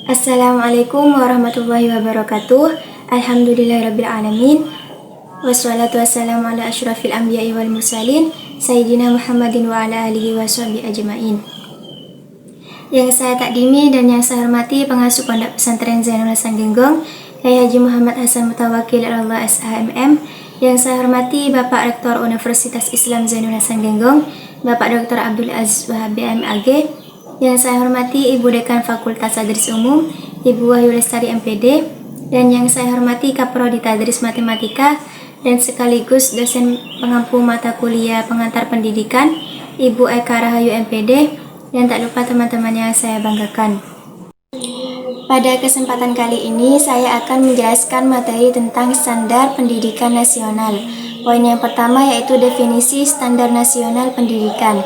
Assalamualaikum warahmatullahi wabarakatuh. Alhamdulillahirrabbilalamin. Wassalatu wassalamu ala asyrafil anbiya'i wal mursalin Sayyidina Muhammadin wa ala alihi wa sahbihi ajma'in. Yang saya takdimi dan yang saya hormati pengasuh Pondok Pesantren Zainul Hasan Genggong, Kyai Haji Muhammad Hasan Mutawakil Allah SHMM. Yang saya hormati Bapak Rektor Universitas Islam Zainul Hasan Genggong, Bapak Dr. Abdul Aziz Wahab BMAG. Yang saya hormati Ibu Dekan Fakultas Tadris Umum, Ibu Wahyu Lestari MPD. Dan yang saya hormati Kaprodi Tadris Matematika dan sekaligus dosen pengampu mata kuliah pengantar pendidikan, Ibu Eka Rahayu MPD. Dan tak lupa teman-teman yang saya banggakan. Pada kesempatan kali ini saya akan menjelaskan materi tentang standar pendidikan nasional. Poin yang pertama yaitu definisi standar nasional pendidikan.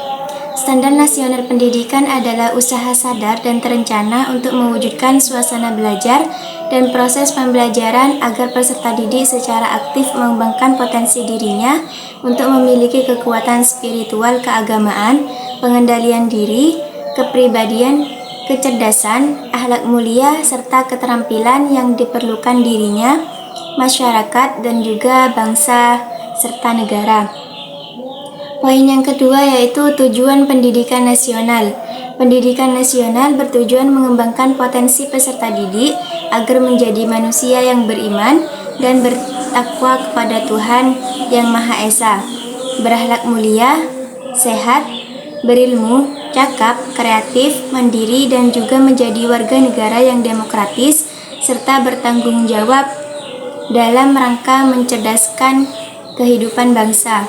Standar nasional pendidikan adalah usaha sadar dan terencana untuk mewujudkan suasana belajar dan proses pembelajaran agar peserta didik secara aktif mengembangkan potensi dirinya untuk memiliki kekuatan spiritual keagamaan, pengendalian diri, kepribadian, kecerdasan, akhlak mulia, serta keterampilan yang diperlukan dirinya, masyarakat, dan juga bangsa serta negara. Poin yang kedua yaitu tujuan pendidikan nasional. Pendidikan nasional bertujuan mengembangkan potensi peserta didik agar menjadi manusia yang beriman dan bertakwa kepada Tuhan Yang Maha Esa, berakhlak mulia, sehat, berilmu, cakap, kreatif, mandiri, dan juga menjadi warga negara yang demokratis serta bertanggung jawab dalam rangka mencerdaskan kehidupan bangsa.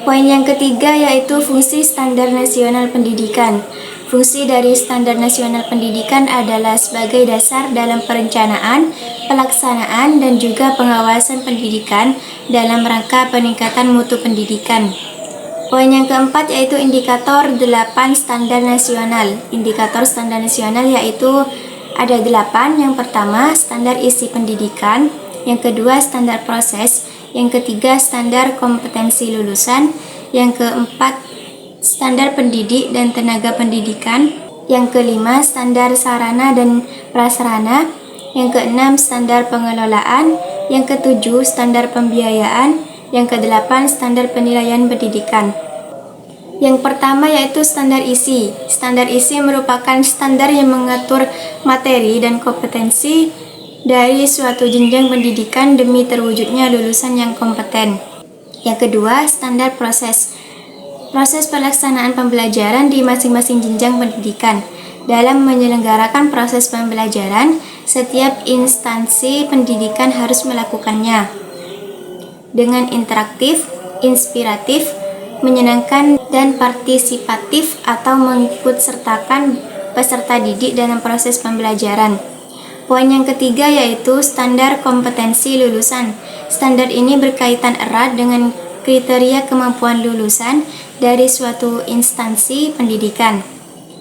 Poin yang ketiga yaitu fungsi standar nasional pendidikan. Fungsi dari standar nasional pendidikan adalah sebagai dasar dalam perencanaan, pelaksanaan, dan juga pengawasan pendidikan dalam rangka peningkatan mutu pendidikan. Poin yang keempat yaitu indikator 8 standar nasional. Indikator standar nasional yaitu ada 8. Yang pertama, standar isi pendidikan. Yang kedua, standar proses. Yang ketiga, standar kompetensi lulusan. Yang keempat, standar pendidik dan tenaga pendidikan. Yang kelima, standar sarana dan prasarana. Yang keenam, standar pengelolaan. Yang ketujuh, standar pembiayaan. Yang kedelapan, standar penilaian pendidikan. Yang pertama yaitu standar isi. Standar isi merupakan standar yang mengatur materi dan kompetensi dari suatu jenjang pendidikan demi terwujudnya lulusan yang kompeten. Yang kedua, standar proses. Proses pelaksanaan pembelajaran di masing-masing jenjang pendidikan. Dalam menyelenggarakan proses pembelajaran, setiap instansi pendidikan harus melakukannya dengan interaktif, inspiratif, menyenangkan, dan partisipatif atau mengikutsertakan peserta didik dalam proses pembelajaran. Poin yang ketiga yaitu standar kompetensi lulusan. Standar ini berkaitan erat dengan kriteria kemampuan lulusan dari suatu instansi pendidikan.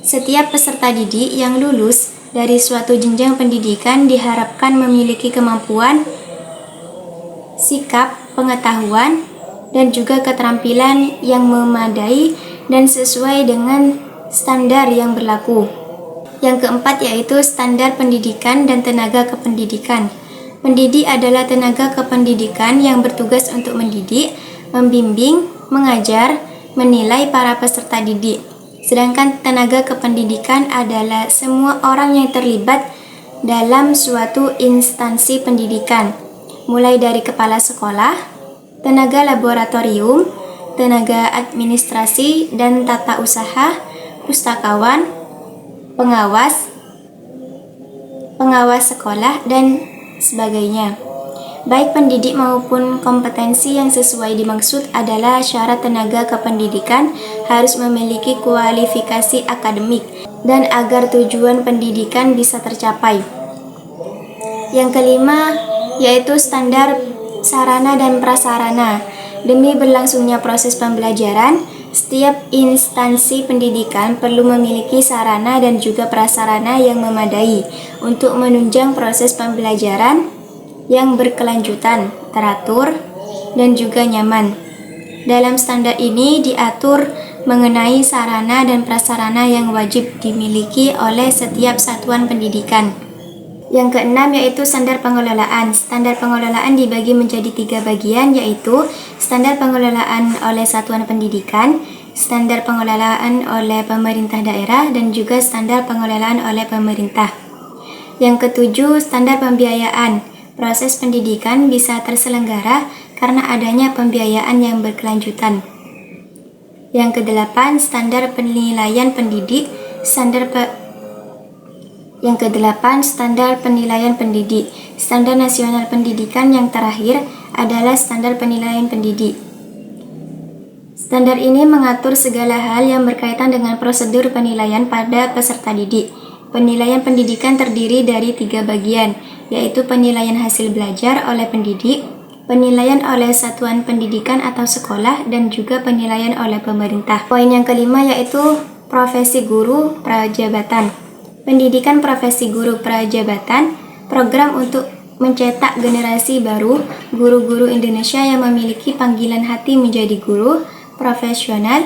Setiap peserta didik yang lulus dari suatu jenjang pendidikan diharapkan memiliki kemampuan, sikap, pengetahuan, dan juga keterampilan yang memadai dan sesuai dengan standar yang berlaku. Yang keempat yaitu standar pendidikan dan tenaga kependidikan. Pendidik adalah tenaga kependidikan yang bertugas untuk mendidik, membimbing, mengajar, menilai para peserta didik. Sedangkan tenaga kependidikan adalah semua orang yang terlibat dalam suatu instansi pendidikan, mulai dari kepala sekolah, tenaga laboratorium, tenaga administrasi dan tata usaha, pustakawan, pengawas sekolah, dan sebagainya. Baik pendidik maupun kompetensi yang sesuai dimaksud adalah syarat tenaga kependidikan harus memiliki kualifikasi akademik dan agar tujuan pendidikan bisa tercapai. Yang kelima yaitu standar sarana dan prasarana. Demi berlangsungnya proses pembelajaran, setiap instansi pendidikan perlu memiliki sarana dan juga prasarana yang memadai untuk menunjang proses pembelajaran yang berkelanjutan, teratur, dan juga nyaman. Dalam standar ini diatur mengenai sarana dan prasarana yang wajib dimiliki oleh setiap satuan pendidikan. Yang keenam yaitu standar pengelolaan. Standar pengelolaan dibagi menjadi 3 bagian, yaitu standar pengelolaan oleh satuan pendidikan, standar pengelolaan oleh pemerintah daerah, dan juga standar pengelolaan oleh pemerintah. Yang ketujuh, standar pembiayaan. Proses pendidikan bisa terselenggara karena adanya pembiayaan yang berkelanjutan. Yang kedelapan, standar penilaian pendidik. Standar penilaian pendidik. Standar nasional pendidikan yang terakhir adalah standar penilaian pendidik. Standar ini mengatur segala hal yang berkaitan dengan prosedur penilaian pada peserta didik. Penilaian pendidikan terdiri dari 3 bagian, yaitu penilaian hasil belajar oleh pendidik, penilaian oleh satuan pendidikan atau sekolah, dan juga penilaian oleh pemerintah. Poin yang kelima yaitu profesi guru prajabatan. Pendidikan profesi guru prajabatan, program untuk mencetak generasi baru guru-guru Indonesia yang memiliki panggilan hati menjadi guru profesional,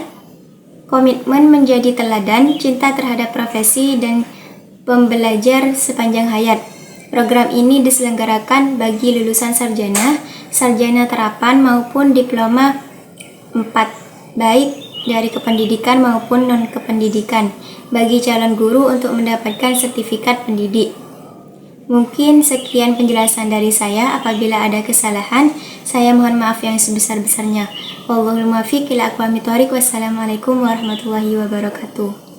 komitmen menjadi teladan, cinta terhadap profesi, dan pembelajar sepanjang hayat. Program ini diselenggarakan bagi lulusan sarjana, sarjana terapan maupun diploma 4, baik dari kependidikan maupun non-kependidikan, bagi calon guru untuk mendapatkan sertifikat pendidik. Mungkin sekian penjelasan dari saya. Apabila ada kesalahan, saya mohon maaf yang sebesar-besarnya. Wallahul muwaffiq ila aqwamit thoriq. Wassalamualaikum warahmatullahi wabarakatuh.